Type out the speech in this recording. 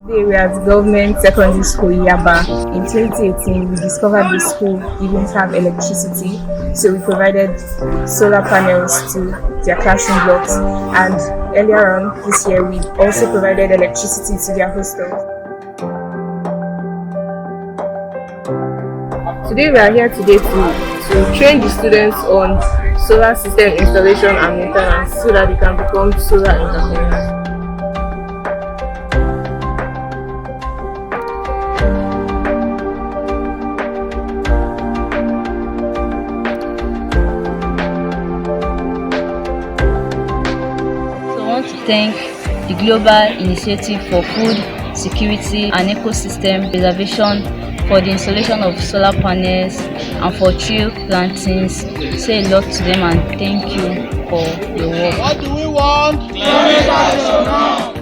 Today we are at Government Secondary School Yaba. In 2018, we discovered the school didn't have electricity, so we provided solar panels to their classroom blocks. And earlier on this year, we also provided electricity to their hostels. Today we are here to train the students on solar system installation and maintenance so that they can become solar entrepreneurs. I want to thank the Global Initiative for Food Security and Ecosystem Preservation for the installation of solar panels and for tree plantings. Say a lot to them and thank you for your work. What do we want? Climate action now.